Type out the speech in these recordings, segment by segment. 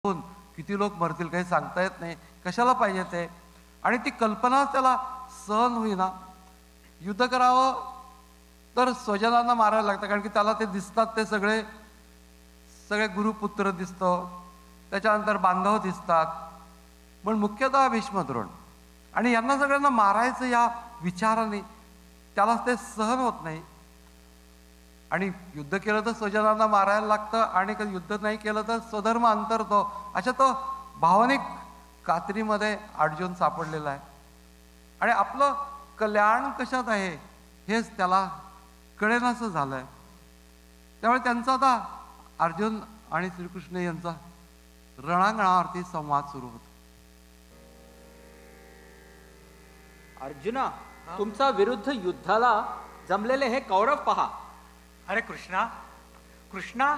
किती लोक मरतील काही सांगता येत नाही, कशाला पाहिजे ते. आणि ती कल्पना त्याला सहन होईना. युद्ध करावं तर स्वजनांना मारायला लागतं, कारण की त्याला ते दिसतात, ते सगळे सगळे गुरुपुत्र दिसतं, त्याच्यानंतर बांधव दिसतात, पण मुख्यतः भीष्मद्रोण. आणि यांना सगळ्यांना मारायचं या विचाराने त्याला ते सहन होत नाही. आणि युद्ध केलं तर स्वजनांना मारायला लागतं, आणि युद्ध नाही केलं तर स्वधर्म अंतरतो. अशा तो भावनिक कात्रीमध्ये अर्जुन सापडलेला आहे. आणि आपलं कल्याण कशात आहे हेच त्याला कळेनासं झालंय. त्यामुळे त्यांचा आता अर्जुन आणि श्रीकृष्ण यांचा रणांगणावरती संवाद सुरू होतो. अर्जुना, तुमचा विरुद्ध युद्धाला जमलेले हे कौरव पहा. अरे कृष्णा, कृष्णा,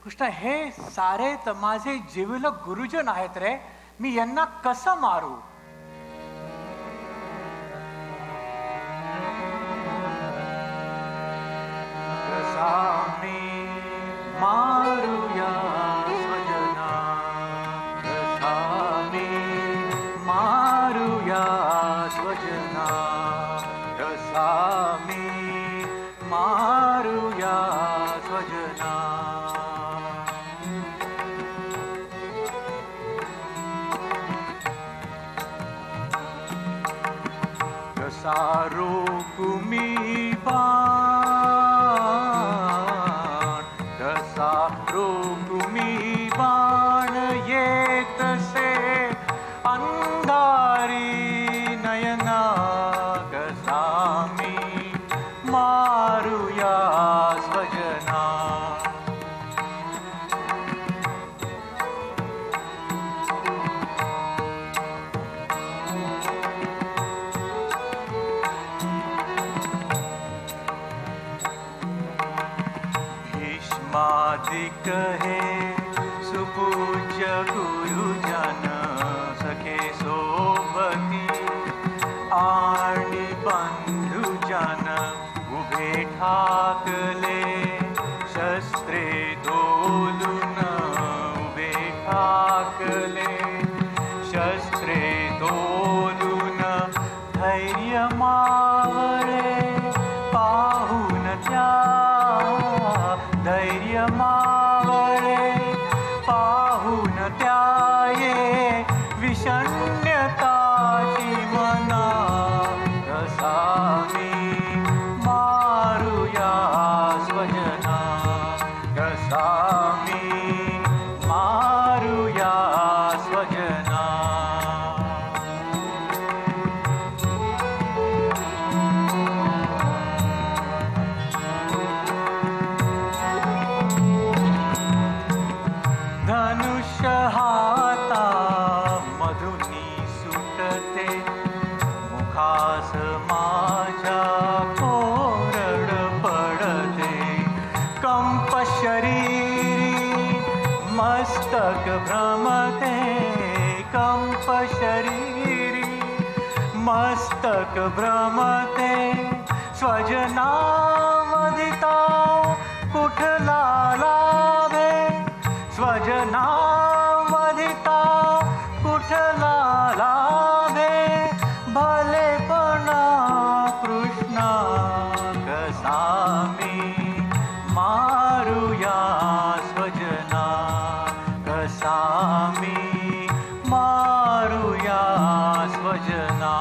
कृष्णा, हे सारे तर माझे जीवल गुरुजन आहेत रे. मी यांना कसं मारू? मारूया स्वजना, रसाने मारूया स्वजना, रसाने मारूया स्वजना. कसा रोकुमी रोकुमी बाण येतसे अंधारी नयना. कसा मी मारूया स्वजना. भीष्मादिक हे सुपूज्य गुरुजन, सखे सोबती आणि बंधुजन, उभे ठाकले शस्त्रे तोलून, उभे ठाकले शस्त्रे तोलून. धैर्य मावळे पाहून त्या, धैर्य मावळे पाहून त्याये विषण्यताची मना. कसा मी मारूया स्वजना, कसा मी मारूया स्वजना. धनुष्य हाता मधुनी सुटते, मुखास माझ्या कोरड पडते. कंप शरीरी मस्तक भ्रमते, कंप शरीरी मस्तक भ्रमते. स्वजना मदिता कुठला लाभे, स्वजना मदिता कुठला लाभे. भलेपणा कृष्णा, कसा मी मारूया स्वजना, कसा मी मारूया स्वजना.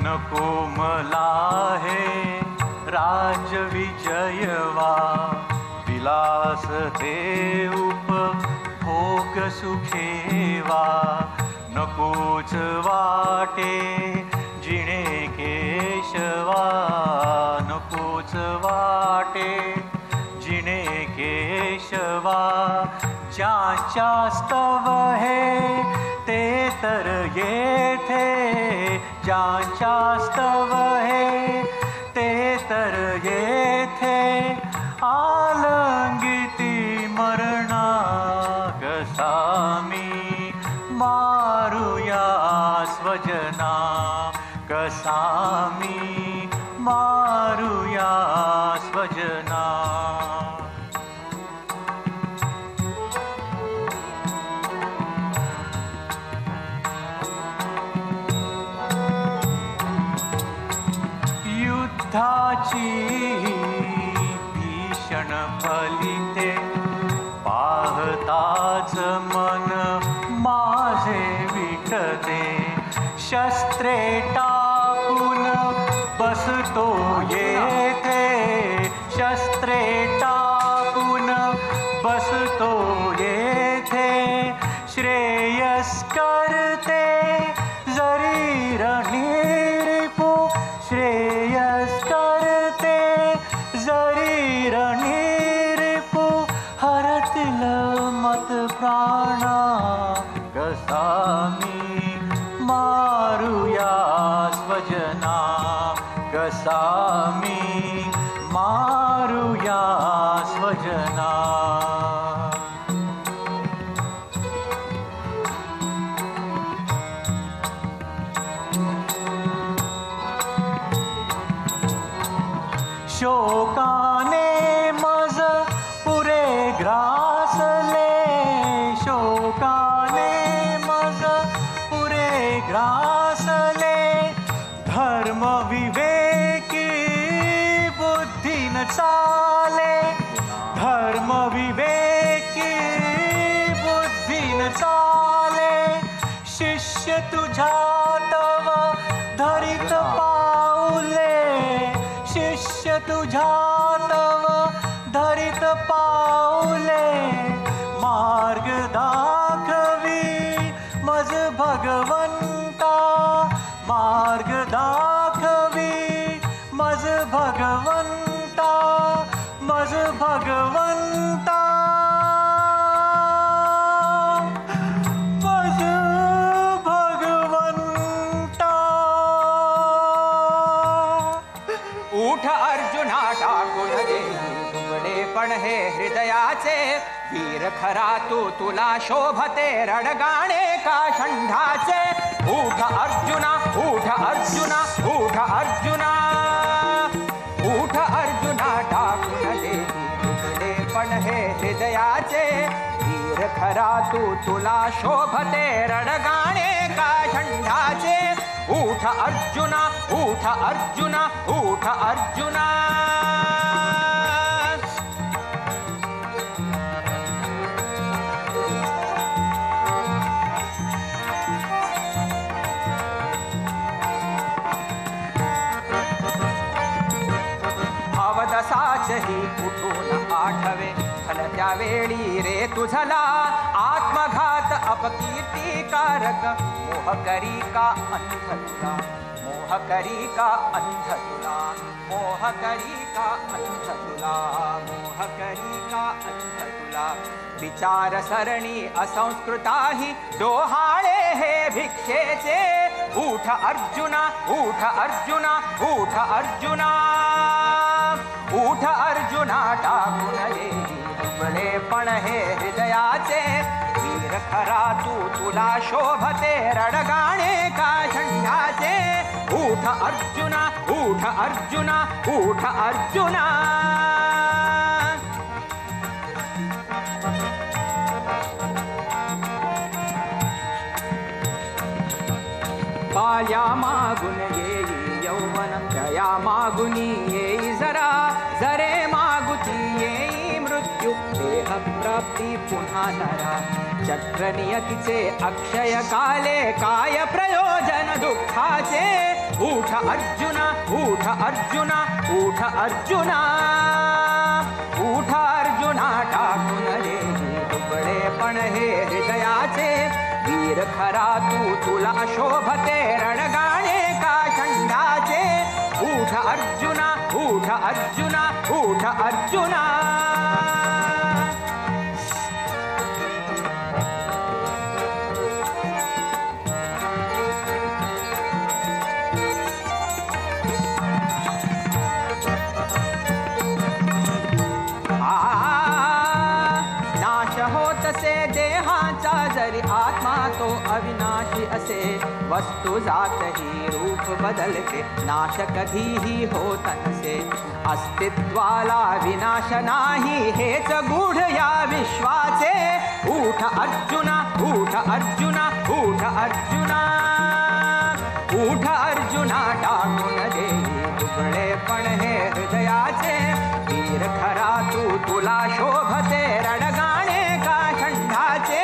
नको मला हे राज विजयवा, विलास ते उपभोग सुखेवा. नकोच वाटे जिणे केशवा, नकोच वाटे जिणे केशवा. ज्याच्या स्तव हे ते तर येथे, ज्याच्या स्तव हे ते तर येथे. आलंगिती मरणा, कसा मी मारूया स्वजना. कसा मी मारूया स्वजना. युद्धाची भीषण फलिते पाहताच मन माझे विटते. शस्त्रे टाकून बसतो येथे, शस्त्रे टाकून बसतो येथे. श्रेयस करते जरी रणिरिपू, श्रेयस करते जरी रणिरिपू. हरतील मत प्राणा कसा मी मारूया स्वजना. कसा मी मारूया स्वजना. शोकाने मज पुरे ग्रासले, शोकाने मज पुरे ग्रासले. धर्म विवेकी बुद्धीन चाले, धर्म विवेकी बुद्धीन चाले. शिष्य तुझ्या तव धरित पाऊले, शिष्य तुझ्या तव धरित पाऊले. मार्ग दाखवी मज भगवंता, मार्ग दाखवी मज भगवंता, मज भगवंता, मज भगवंता. उठ अर्जुना टाकून दे तुमडेपण हे हृदयाचे. वीर खरा तू तुला शोभते रणगाणे का षंढाचे. उठ अर्जुना, उठ अर्जुना, उठ अर्जुना, उठ अर्जुना टाकून दे तुमडेपण हे हृदयाचे. वीर खरा तू तुला शोभते रणगाणे का षंढाचे. उठ अर्जुना, उठ अर्जुना, उठ अर्जुना. अवदसाचही उठून आठवे फल त्यावेळी रे तुझला. आत्मघात अपकीर्तिकारक मोह करी का अंध तुला, मोह करी का अंध तुला, मोह करी का अंध तुला, मोह करी का अंध तुला. विचार सरणी असंस्कृताही डोहाळे हे भिक्षेचे. उठ अर्जुना, उठ अर्जुना, उठ अर्जुना, उठ अर्जुना टाकून दे दुबळेपण हे हृदयाचे. वीर खरा तू तुला शोभते रणगाणे का षंढाचे. उठ अर्जुना, उठ अर्जुना, उठ अर्जुना. पाया मागून येई यौवन, जया मागुनी येई जरा. जरे मागुती येई मृत्यू, देह प्राप्ती पुन्हा नरा. चक्र नियतीचे अक्षय काले, काय प्रयोजन दुःखाचे. उठ अर्जुना, उठ अर्जुना, उठ अर्जुना, उठ अर्जुना टाकून दे दुबळेपण हे हृदयाचे. वीर खरा तू तुला शोभते रणगाणे का षंढाचे. उठ अर्जुना, उठ अर्जुना, उठ अर्जुना. नाश होत से देहाचा जरी आत्मा तो अविनाशी असे. वस्तु जात ही रूप बदलते, नाश कधीही होत नसे. अस्तित्वाला विनाश नाही, हेच गूढ या विश्वाचे. उठ अर्जुना, उठ अर्जुना, उठ अर्जुना, उठ अर्जुना, टाकून देई दुबळेपण हे हृदयाचे. वीर खरा तू, तुला शोभते रणगाणे का षंडाचे.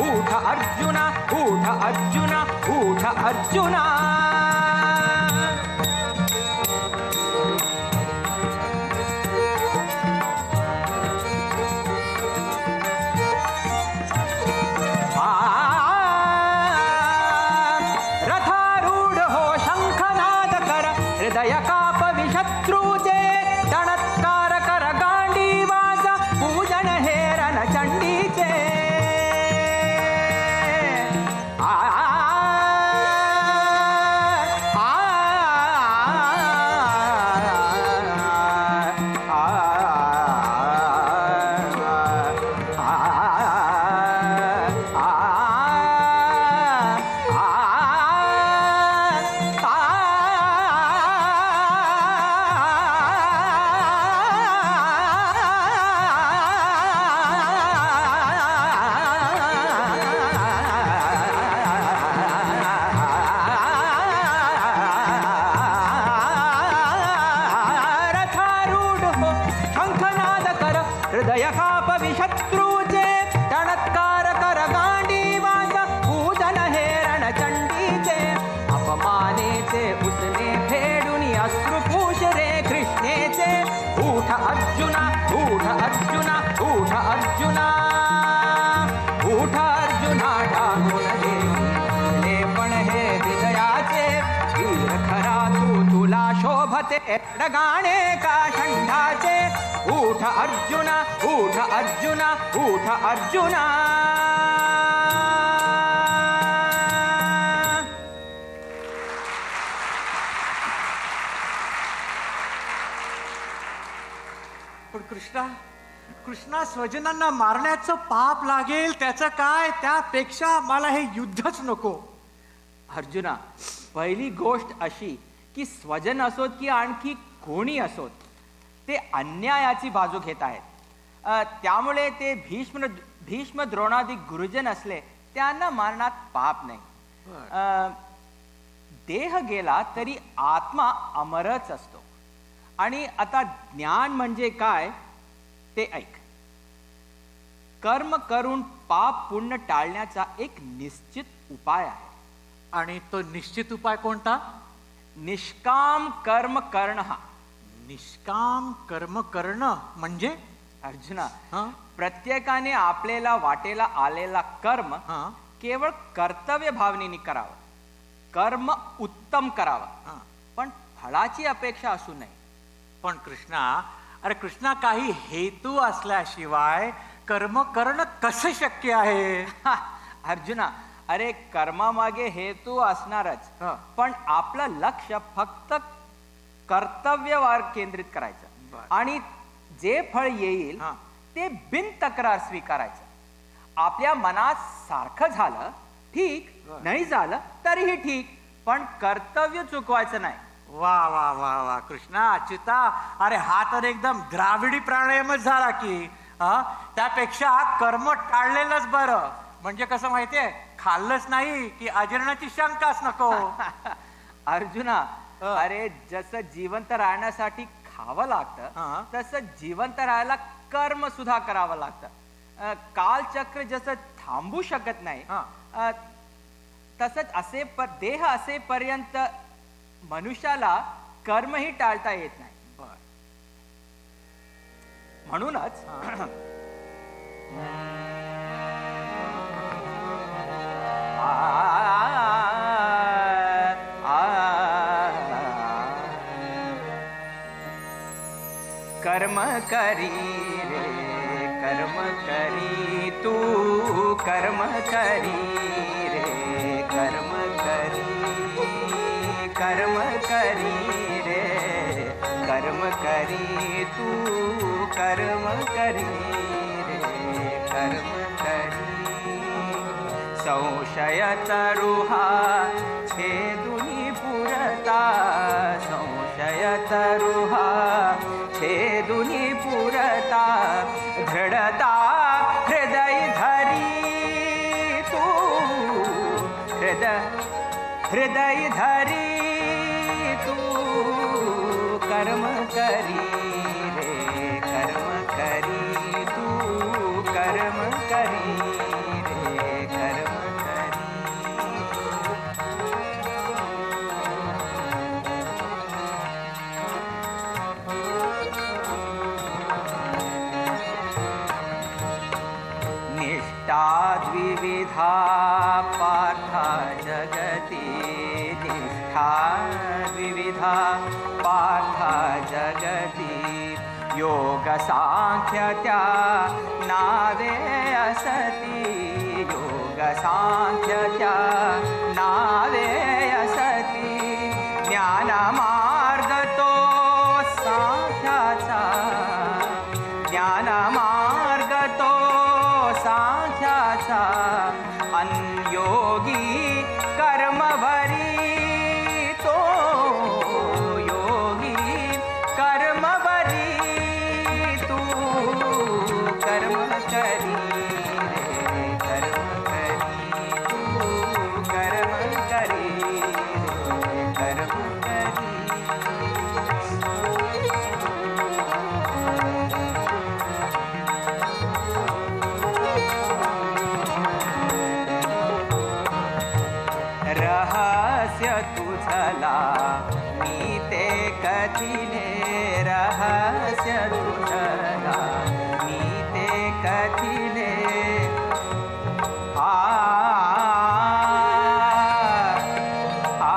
उठ अर्जुना, उठ अर्जुना, उठ अर्जुना. रथारूढ हो, शंखनाद कर, हृदय कापवि शत्रूचे. टणत्कार कर, गांडीवाजा, पूजन हे रणचंडीचे. आ हृदय कापवि शत्रूचे. टणत्कार कर, गांडीवाजा, पूजन हे रणचंडीचे. अपमानेचे उसने फेडून अश्रुपूष रे कृष्णेचे. उठ अर्जुना, उठ अर्जुना, उठ अर्जुना, उठ अर्जुना, टाकून देई पण हे हृदयाचे. वीर खरा तू, तुला शोभते रणगाणे का षंडाचे. उठ अर्जुना, उठ अर्जुना, उठ अर्जुना. पण कृष्णा स्वजनांना मारण्याचं पाप लागेल, त्याचं काय? त्यापेक्षा मला हे युद्धच नको. अर्जुना, पहिली गोष्ट अशी की स्वजन असोत की आणखी कोणी असोत, ते अन्यायाची बाजू घेत आहेत. त्यामुळे ते भीष्म द्रोणादी गुरुजन असले त्यांना मारण्यात पाप नाही. देह गेला तरी आत्मा अमरच असतो. आणि आता ज्ञान म्हणजे काय ते ऐक. कर्म करून पाप पुण्य टाळण्याचा एक निश्चित उपाय आहे. आणि तो निश्चित उपाय कोणता? निष्काम कर्म करणं. हा निष्काम कर्म करणं म्हणजे अर्जुना, प्रत्येकाने आपल्याला वाटेला आलेला कर्म केवळ कर्तव्य भावनेने करावं. कर्म उत्तम करावं, पण फळाची अपेक्षा असू नये. पण कृष्णा, काही हेतू असल्याशिवाय कर्म करणं कसं शक्य आहे? अर्जुना, अरे कर्मामागे हेतू असणारच, पण आपलं लक्ष फक्त कर्तव्यावर केंद्रित करायचं. आणि जे फळ येईल ते बिन तक्रार स्वीकारायचं. आपल्या मनात सारखं झालं ठीक, नाही झालं तरीही ठीक, पण कर्तव्य चुकवायचं नाही. वा वा वा वा कृष्णा, अच्युता, अरे हा तर एकदम द्राविडी प्राणायामच झाला की. त्यापेक्षा कर्म टाळलेलंच बरं. म्हणजे कसं माहितीये, खाल्लंच नाही की अजीर्णाची शंकाच नको. अर्जुना, अरे जसं जिवंत राहण्यासाठी खावं लागतं, तसं जिवंत राहायला कर्म सुद्धा करावं लागतं. कालचक्र जसं थांबू शकत नाही, तसंच देह असेपर्यंत मनुष्याला कर्मही टाळता येत नाही. म्हणूनच कर्म करी रे, कर्म करी तू, कर्म करी रे, कर्म करी, कर्म करी रे, कर्म करी तू, कर्म करी रे, कर्म करी. संशय तरुहा संशय तरुहा छेदुनी पुरता दृढता हृदय धरी तू हृदय धरी तू कर्म करी रे कर्म करी तू कर्म करी रे कर्म करी. निष्ठा द्विविधा पार्था जगति निष्ठा द्विविधा पार्था जगति योग सांख्य त्या नावे असती योग सांख्य त्या नावे असती ज्ञान मार्ग तो सांख्याचा ज्ञान मार्ग तो सांख्याचा अनयोगी कर्मभरी तो योगी कर्मभरी तू कर्म करी रे कर्म करी तू कर्म करी रे कर्म करी. रहस्य तुझला मी ते कथिले रहस्य तुझला मी ते कथिले आ आ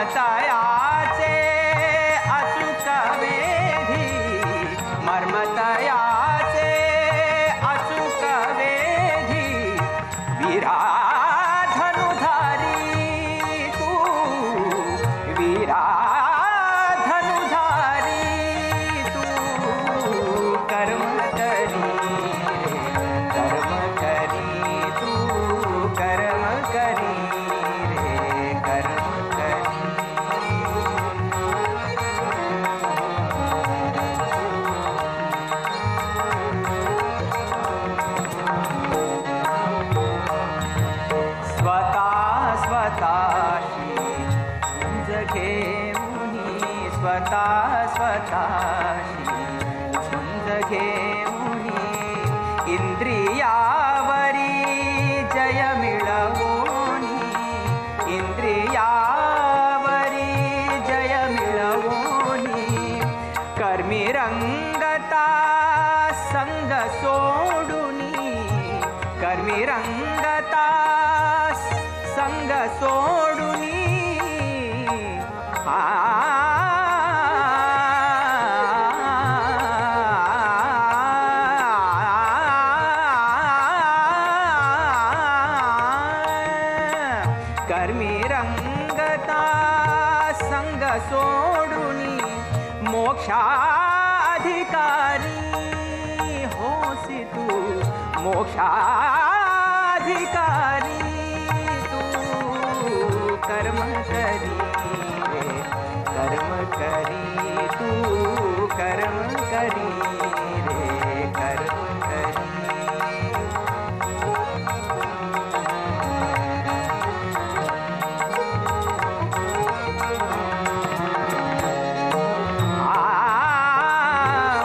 मर्मतयाचे अचूक वेधी मर्मतयाचे अचूक वेधी वीराधनुधारी तू वीराधनुधारी तू कर्म करी कर्म करी तू कर्म करी रे कर्म करी. स्वतःशी झुंज घेऊनी स्वतःशी झुंज घेऊनी इंद्रियावरी जय मिळवोनी इंद्रियावरी जय मिळवोनी कर्मी रंगता संग सोडुनी कर्मी रंगता संग सोडुनी कर्मी रंगता संग सोडुनी मोक्षाधिकारी होसी तू मोक्षाधिकारी तू कर्म करी रे कर्म करी तू कर्म करी रे कर्म करी.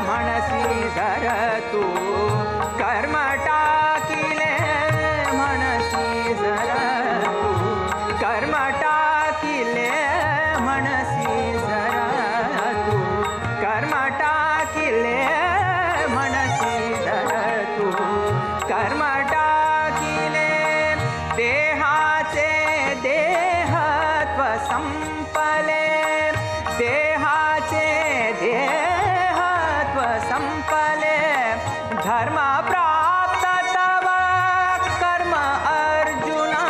म्हणसी जर तू कर्म टाकिले म्हणसी जर तू कर्म टाकिले म्हणसी जर तू कर्म टाकिले म्हणसी जर तू धर्म प्राप्त तव कर्म अर्जुना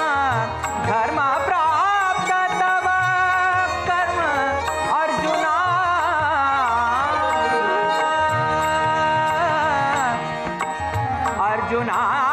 धर्म प्राप्त तव कर्म अर्जुना अर्जुना